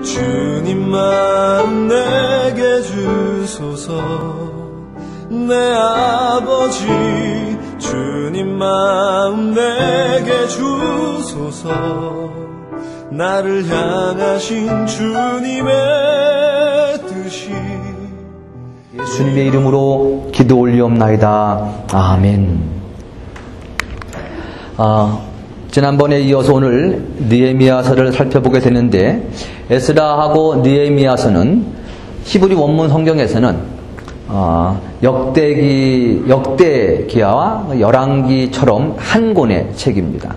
주님 마음 내게 주소서. 내 아버지 주님 마음 내게 주소서. 나를 향하신 주님의 뜻이. 예수님의 이름으로 기도 올리옵나이다. 아멘. 지난번에 이어서 오늘 느헤미야서를 살펴보게 되는데, 에스라하고 느헤미야서는 히브리 원문 성경에서는 역대기와 열왕기처럼 한 권의 책입니다.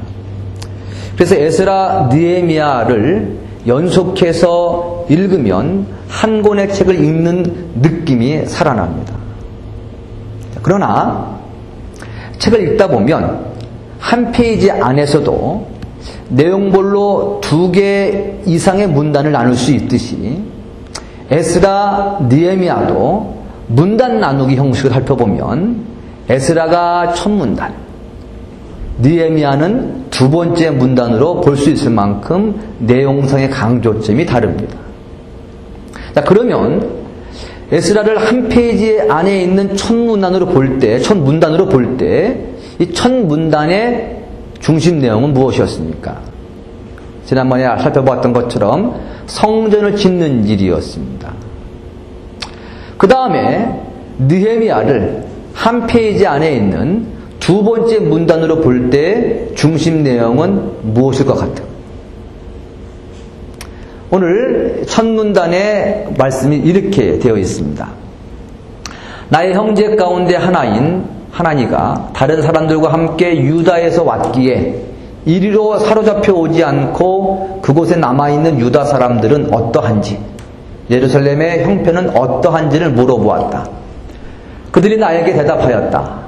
그래서 에스라, 느헤미야를 연속해서 읽으면 한 권의 책을 읽는 느낌이 살아납니다. 그러나 책을 읽다 보면 한 페이지 안에서도 내용별로 2개 이상의 문단을 나눌 수 있듯이 에스라, 느헤미야도 문단 나누기 형식을 살펴보면 에스라가 첫 문단, 느헤미야는 두 번째 문단으로 볼 수 있을 만큼 내용성의 강조점이 다릅니다. 자, 그러면 에스라를 한 페이지 안에 있는 첫 문단으로 볼 때, 이 첫 문단의 중심 내용은 무엇이었습니까? 지난번에 살펴보았던 것처럼 성전을 짓는 일이었습니다. 그 다음에 느헤미야를 한 페이지 안에 있는 두 번째 문단으로 볼 때 중심 내용은 무엇일 것 같아요? 오늘 첫 문단의 말씀이 이렇게 되어 있습니다. 나의 형제 가운데 하나인 하나니가 다른 사람들과 함께 유다에서 왔기에 이리로 사로잡혀 오지 않고 그곳에 남아있는 유다 사람들은 어떠한지, 예루살렘의 형편은 어떠한지를 물어보았다. 그들이 나에게 대답하였다.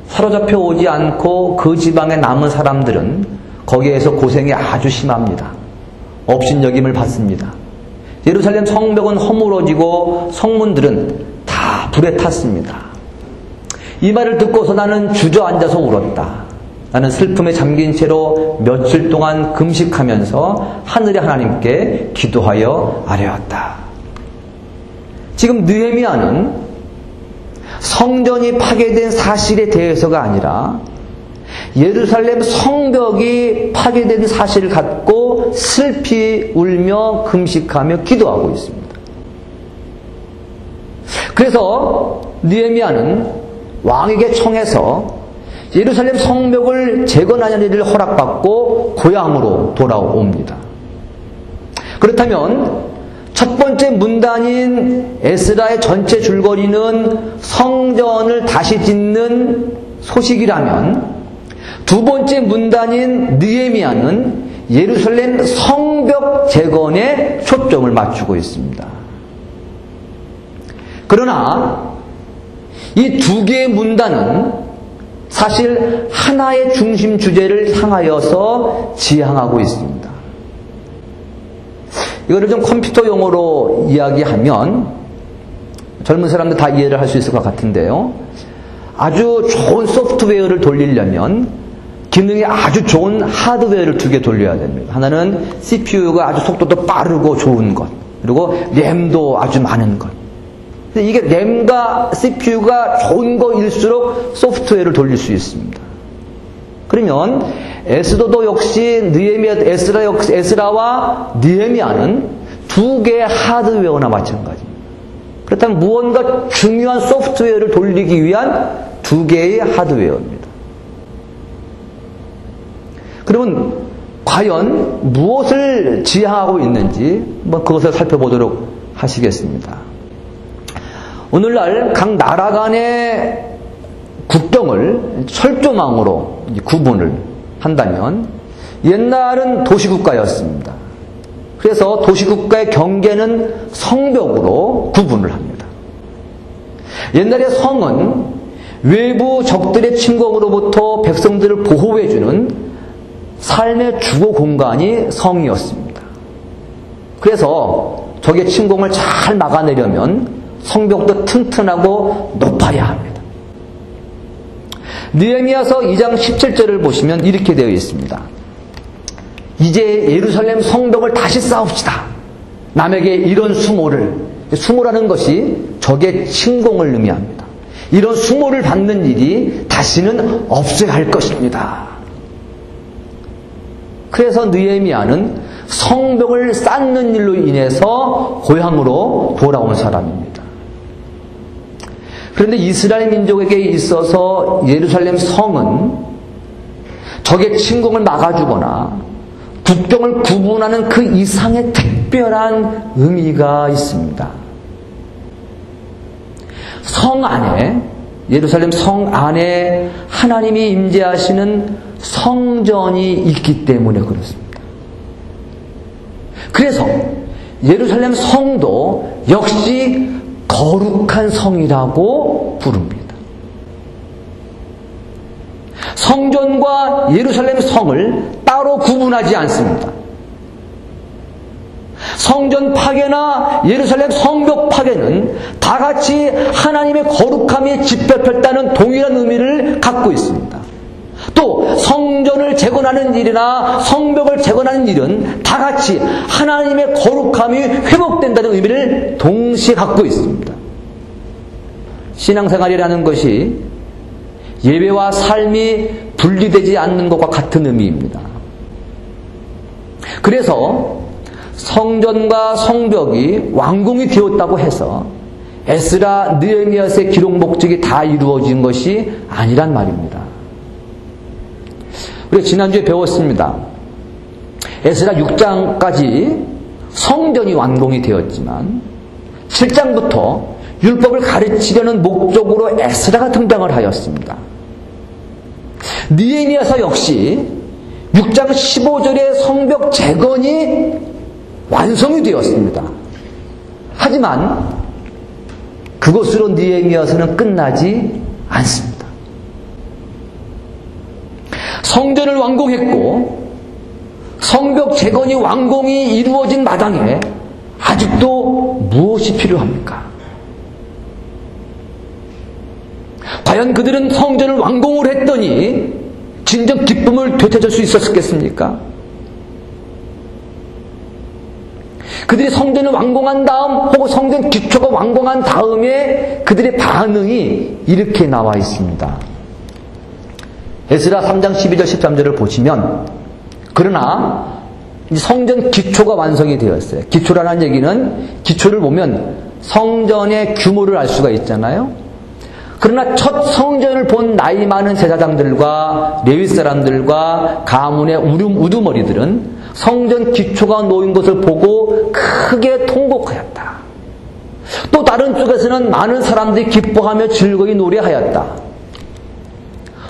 사로잡혀 오지 않고 그 지방에 남은 사람들은 거기에서 고생이 아주 심합니다. 업신여김을 받습니다. 예루살렘 성벽은 허물어지고 성문들은 다 불에 탔습니다. 이 말을 듣고서 나는 주저앉아서 울었다. 나는 슬픔에 잠긴 채로 며칠 동안 금식하면서 하늘의 하나님께 기도하여 아뢰었다. 지금 느헤미야는 성전이 파괴된 사실에 대해서가 아니라 예루살렘 성벽이 파괴된 사실을 갖고 슬피 울며 금식하며 기도하고 있습니다. 그래서 느헤미야는 왕에게 청해서 예루살렘 성벽을 재건하는 일을 허락받고 고향으로 돌아옵니다. 그렇다면 첫 번째 문단인 에스라의 전체 줄거리는 성전을 다시 짓는 소식이라면, 두 번째 문단인 느헤미야는 예루살렘 성벽 재건에 초점을 맞추고 있습니다. 그러나 이 두 개의 문단은 사실 하나의 중심 주제를 향하여서 지향하고 있습니다. 이거를 좀 컴퓨터 용어로 이야기하면 젊은 사람들 다 이해를 할 수 있을 것 같은데요. 아주 좋은 소프트웨어를 돌리려면 기능이 아주 좋은 하드웨어를 2개 돌려야 됩니다. 하나는 CPU가 아주 속도도 빠르고 좋은 것, 그리고 램도 아주 많은 것. 이게 램과 CPU가 좋은 거일수록 소프트웨어를 돌릴 수 있습니다. 그러면 에스더도 역시 에스라와 느헤미야는 2개의 하드웨어나 마찬가지입니다. 그렇다면 무언가 중요한 소프트웨어를 돌리기 위한 2개의 하드웨어입니다. 그러면 과연 무엇을 지향하고 있는지 그것을 살펴보도록 하시겠습니다. 오늘날 각 나라 간의 국경을 철조망으로 구분을 한다면, 옛날은 도시국가였습니다. 그래서 도시국가의 경계는 성벽으로 구분을 합니다. 옛날의 성은 외부 적들의 침공으로부터 백성들을 보호해주는 삶의 주거 공간이 성이었습니다. 그래서 적의 침공을 잘 막아내려면 성벽도 튼튼하고 높아야 합니다. 느헤미야서 2장 17절을 보시면 이렇게 되어 있습니다. 이제 예루살렘 성벽을 다시 쌓읍시다. 남에게 이런 수모라는 것이 적의 침공을 의미합니다. 이런 수모를 받는 일이 다시는 없어야 할 것입니다. 그래서 느헤미야는 성벽을 쌓는 일로 인해서 고향으로 돌아온 사람입니다. 그런데 이스라엘 민족에게 있어서 예루살렘 성은 적의 침공을 막아주거나 국경을 구분하는 그 이상의 특별한 의미가 있습니다. 성 안에, 예루살렘 성 안에 하나님이 임재하시는 성전이 있기 때문에 그렇습니다. 그래서 예루살렘 성도 역시 거룩한 성이라고 부릅니다. 성전과 예루살렘 성을 따로 구분하지 않습니다. 성전 파괴나 예루살렘 성벽 파괴는 다 같이 하나님의 거룩함이 집합했다는 동일한 의미를 갖고 있습니다. 또 성전을 재건하는 일이나 성벽을 재건하는 일은 다 같이 하나님의 거룩함이 회복된다는 의미를 동시에 갖고 있습니다. 신앙생활이라는 것이 예배와 삶이 분리되지 않는 것과 같은 의미입니다. 그래서 성전과 성벽이 완공이 되었다고 해서 에스라, 느헤미야의 기록 목적이 다 이루어진 것이 아니란 말입니다. 우리가 지난주에 배웠습니다. 에스라 6장까지 성전이 완공이 되었지만 7장부터 율법을 가르치려는 목적으로 에스라가 등장을 하였습니다. 느헤미야서 역시 6장 15절의 성벽 재건이 완성이 되었습니다. 하지만 그것으로 느헤미야서는 끝나지 않습니다. 성전을 완공했고 성벽 재건이 완공이 이루어진 마당에 아직도 무엇이 필요합니까? 과연 그들은 성전을 완공을 했더니 진정 기쁨을 되찾을 수 있었겠습니까? 그들이 성전을 완공한 다음 혹은 성전 기초가 완공한 다음에 그들의 반응이 이렇게 나와 있습니다. 에스라 3장 12절 13절을 보시면 그러나 성전 기초가 완성이 되었어요. 기초라는 얘기는 기초를 보면 성전의 규모를 알 수가 있잖아요. 그러나 첫 성전을 본 나이 많은 제사장들과 레위 사람들과 가문의 우두머리들은 성전 기초가 놓인 것을 보고 크게 통곡하였다. 또 다른 쪽에서는 많은 사람들이 기뻐하며 즐거이 노래하였다.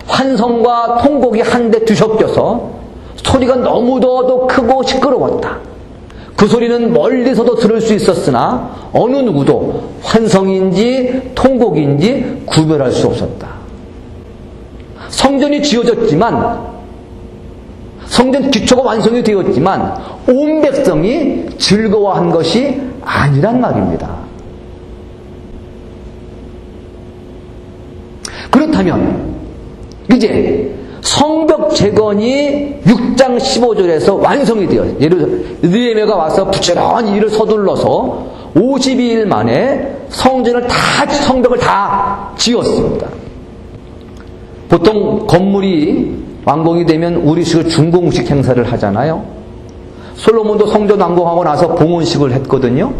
환성과 통곡이 한데 뒤섞여서 소리가 너무도 크고 시끄러웠다. 그 소리는 멀리서도 들을 수 있었으나 어느 누구도 환성인지 통곡인지 구별할 수 없었다. 성전이 지어졌지만 성전 기초가 완성이 되었지만 온 백성이 즐거워한 것이 아니란 말입니다. 그렇다면 이제 성벽 재건이 6장 15절에서 완성이 되어요. 느헤미야가 와서 부지런히 일을 서둘러서 52일 만에 성벽을 다 지었습니다. 보통 건물이 완공이 되면 우리식으로 준공식 행사를 하잖아요. 솔로몬도 성전 완공하고 나서 봉헌식을 했거든요.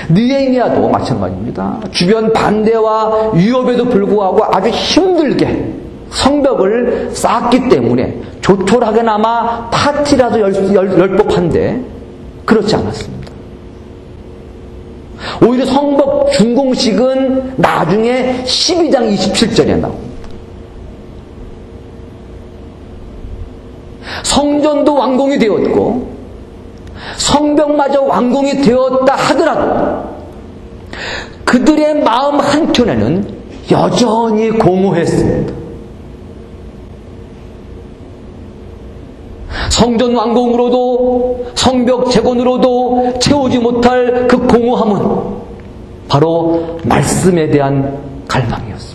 느헤미야도 마찬가지입니다. 주변 반대와 위협에도 불구하고 아주 힘들게 성벽을 쌓았기 때문에 조촐하게나마 파티라도 열 법한데 그렇지 않았습니다. 오히려 성벽 준공식은 나중에 12장 27절에 나옵니다. 성전도 완공이 되었고 성벽마저 완공이 되었다 하더라도 그들의 마음 한켠에는 여전히 공허했습니다. 성전 완공으로도 성벽 재건으로도 채우지 못할 그 공허함은 바로 말씀에 대한 갈망이었습니다.